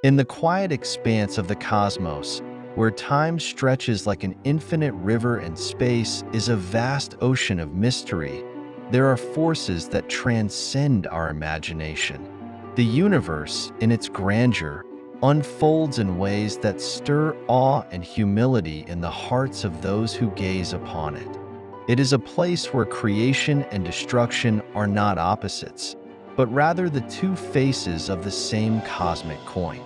In the quiet expanse of the cosmos, where time stretches like an infinite river and space is a vast ocean of mystery, there are forces that transcend our imagination. The universe, in its grandeur, unfolds in ways that stir awe and humility in the hearts of those who gaze upon it. It is a place where creation and destruction are not opposites, but rather the two faces of the same cosmic coin.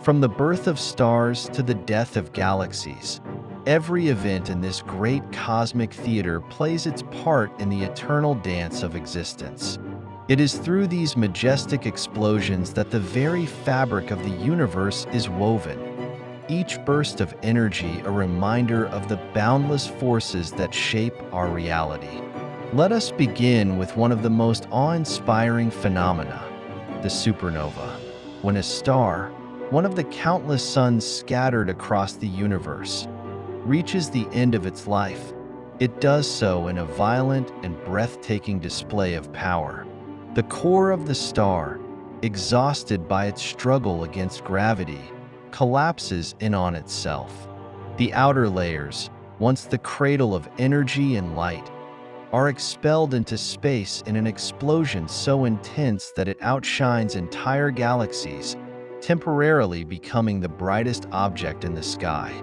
From the birth of stars to the death of galaxies, every event in this great cosmic theater plays its part in the eternal dance of existence. It is through these majestic explosions that the very fabric of the universe is woven, each burst of energy a reminder of the boundless forces that shape our reality. Let us begin with one of the most awe-inspiring phenomena, the supernova. When a star, one of the countless suns scattered across the universe, reaches the end of its life, it does so in a violent and breathtaking display of power. The core of the star, exhausted by its struggle against gravity, collapses in on itself. The outer layers, once the cradle of energy and light, are expelled into space in an explosion so intense that it outshines entire galaxies, temporarily becoming the brightest object in the sky.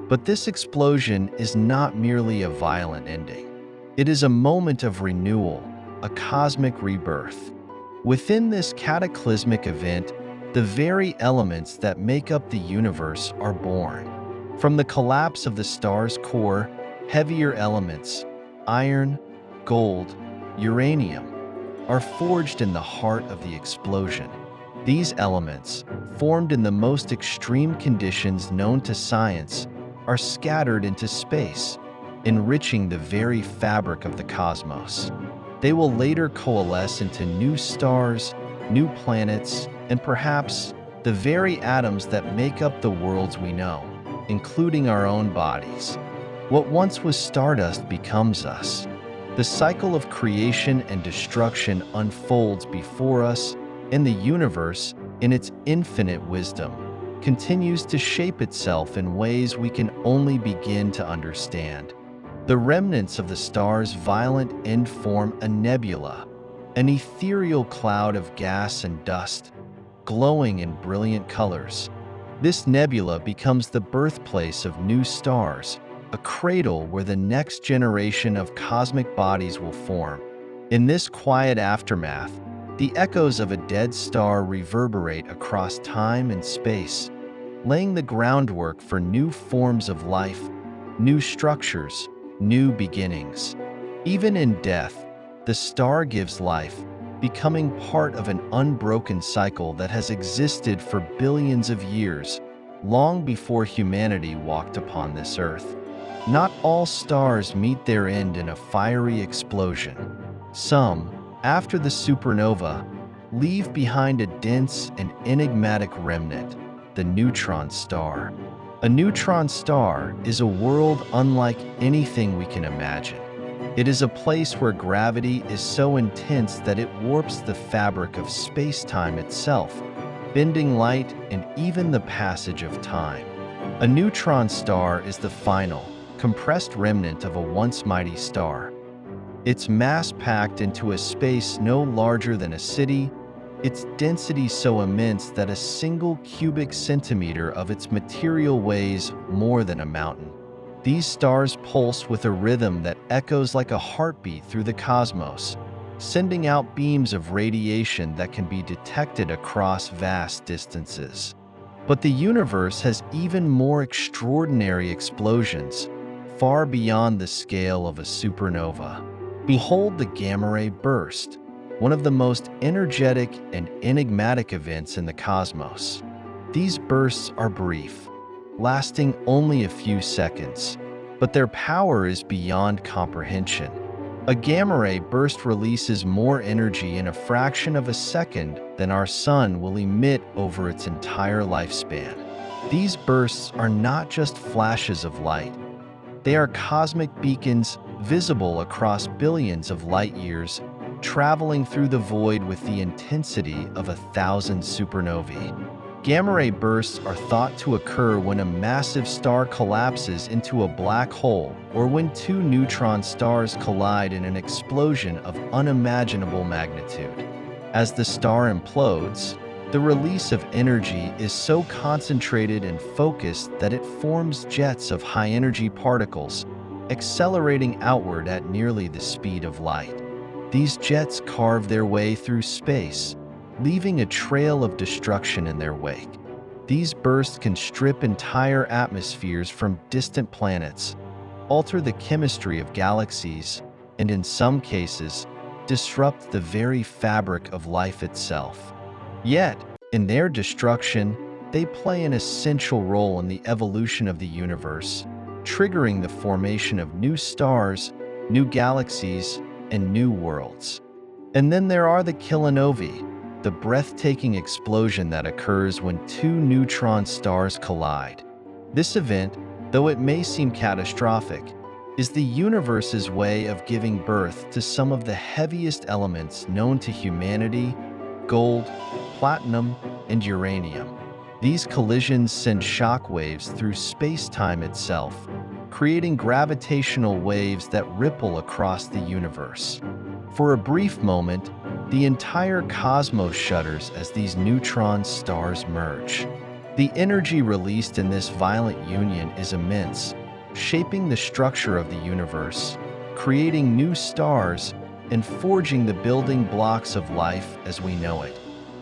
But this explosion is not merely a violent ending. It is a moment of renewal, a cosmic rebirth. Within this cataclysmic event, the very elements that make up the universe are born. From the collapse of the star's core, heavier elements, iron, gold, uranium, are forged in the heart of the explosion. These elements, formed in the most extreme conditions known to science, are scattered into space, enriching the very fabric of the cosmos. They will later coalesce into new stars, new planets, and perhaps the very atoms that make up the worlds we know, including our own bodies. What once was stardust becomes us. The cycle of creation and destruction unfolds before us, and the universe, in its infinite wisdom, continues to shape itself in ways we can only begin to understand. The remnants of the star's violent end form a nebula, an ethereal cloud of gas and dust, glowing in brilliant colors. This nebula becomes the birthplace of new stars, a cradle where the next generation of cosmic bodies will form. In this quiet aftermath, the echoes of a dead star reverberate across time and space, laying the groundwork for new forms of life, new structures, new beginnings. Even in death, the star gives life, becoming part of an unbroken cycle that has existed for billions of years, long before humanity walked upon this earth. Not all stars meet their end in a fiery explosion. Some, after the supernova, leave behind a dense and enigmatic remnant, the neutron star. A neutron star is a world unlike anything we can imagine. It is a place where gravity is so intense that it warps the fabric of space-time itself, bending light and even the passage of time. A neutron star is the final, compressed remnant of a once mighty star. Its mass packed into a space no larger than a city, its density so immense that a single cubic centimeter of its material weighs more than a mountain. These stars pulse with a rhythm that echoes like a heartbeat through the cosmos, sending out beams of radiation that can be detected across vast distances. But the universe has even more extraordinary explosions, far beyond the scale of a supernova. Behold the gamma ray burst, one of the most energetic and enigmatic events in the cosmos. These bursts are brief, lasting only a few seconds, but their power is beyond comprehension. A gamma ray burst releases more energy in a fraction of a second than our sun will emit over its entire lifespan. These bursts are not just flashes of light. They are cosmic beacons visible across billions of light years, traveling through the void with the intensity of 1,000 supernovae. Gamma ray bursts are thought to occur when a massive star collapses into a black hole or when two neutron stars collide in an explosion of unimaginable magnitude. As the star implodes, the release of energy is so concentrated and focused that it forms jets of high-energy particles, accelerating outward at nearly the speed of light. These jets carve their way through space, leaving a trail of destruction in their wake. These bursts can strip entire atmospheres from distant planets, alter the chemistry of galaxies, and in some cases, disrupt the very fabric of life itself. Yet, in their destruction, they play an essential role in the evolution of the universe, triggering the formation of new stars, new galaxies, and new worlds. And then there are the kilinovae, the breathtaking explosion that occurs when two neutron stars collide. This event, though it may seem catastrophic, is the universe's way of giving birth to some of the heaviest elements known to humanity: gold, platinum, and uranium. These collisions send shockwaves through space-time itself, creating gravitational waves that ripple across the universe. For a brief moment, the entire cosmos shudders as these neutron stars merge. The energy released in this violent union is immense, shaping the structure of the universe, creating new stars, and forging the building blocks of life as we know it.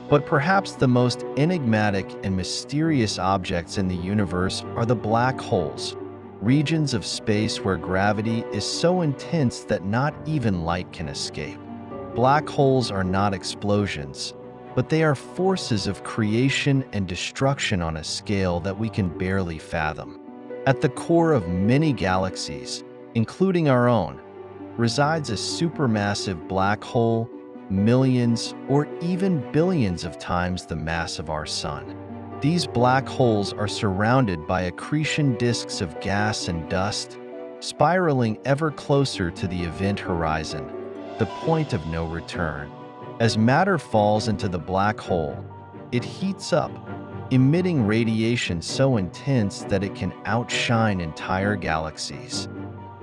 But perhaps the most enigmatic and mysterious objects in the universe are the black holes, regions of space where gravity is so intense that not even light can escape. Black holes are not explosions, but they are forces of creation and destruction on a scale that we can barely fathom. At the core of many galaxies, including our own, resides a supermassive black hole, millions or even billions of times the mass of our Sun. These black holes are surrounded by accretion disks of gas and dust, spiraling ever closer to the event horizon, the point of no return. As matter falls into the black hole, it heats up, emitting radiation so intense that it can outshine entire galaxies.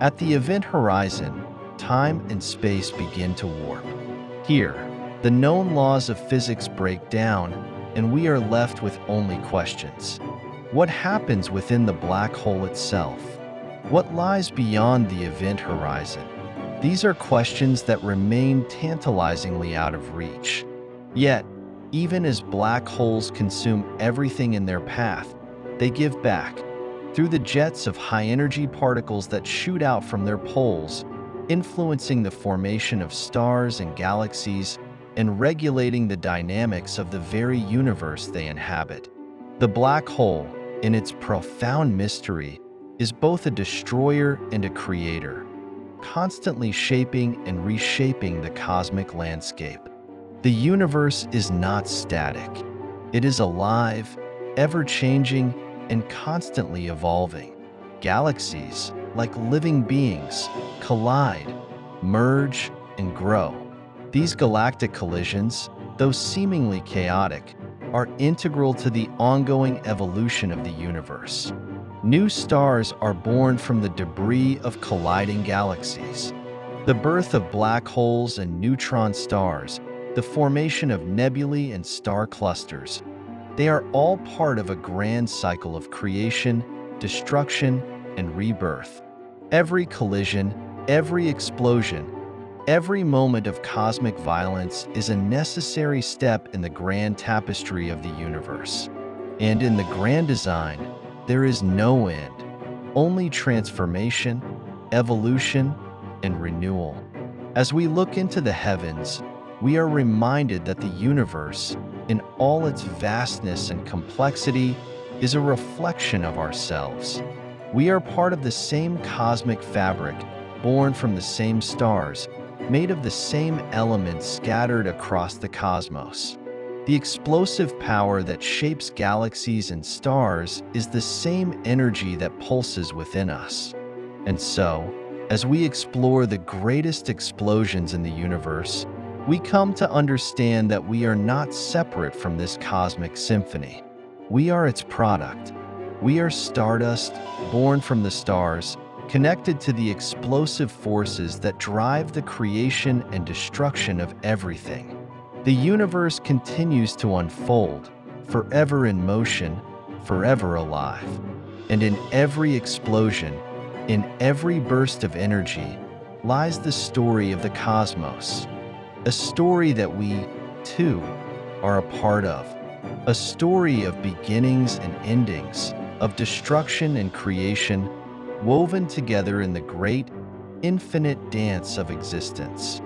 At the event horizon, time and space begin to warp. Here, the known laws of physics break down, and we are left with only questions. What happens within the black hole itself? What lies beyond the event horizon? These are questions that remain tantalizingly out of reach. Yet, even as black holes consume everything in their path, they give back. Through the jets of high-energy particles that shoot out from their poles, influencing the formation of stars and galaxies, and regulating the dynamics of the very universe they inhabit. The black hole, in its profound mystery, is both a destroyer and a creator, constantly shaping and reshaping the cosmic landscape. The universe is not static. It is alive, ever-changing, and constantly evolving. Galaxies, like living beings, collide, merge, and grow. These galactic collisions, though seemingly chaotic, are integral to the ongoing evolution of the universe. New stars are born from the debris of colliding galaxies. The birth of black holes and neutron stars, the formation of nebulae and star clusters, they are all part of a grand cycle of creation, destruction, and rebirth. Every collision, every explosion, every moment of cosmic violence is a necessary step in the grand tapestry of the universe. And in the grand design, there is no end, only transformation, evolution, and renewal. As we look into the heavens, we are reminded that the universe, in all its vastness and complexity, is a reflection of ourselves. We are part of the same cosmic fabric, born from the same stars, made of the same elements scattered across the cosmos. The explosive power that shapes galaxies and stars is the same energy that pulses within us. And so, as we explore the greatest explosions in the universe, we come to understand that we are not separate from this cosmic symphony. We are its product. We are stardust, born from the stars, connected to the explosive forces that drive the creation and destruction of everything. The universe continues to unfold, forever in motion, forever alive. And in every explosion, in every burst of energy, lies the story of the cosmos. A story that we, too, are a part of. A story of beginnings and endings, of destruction and creation, woven together in the great, infinite dance of existence.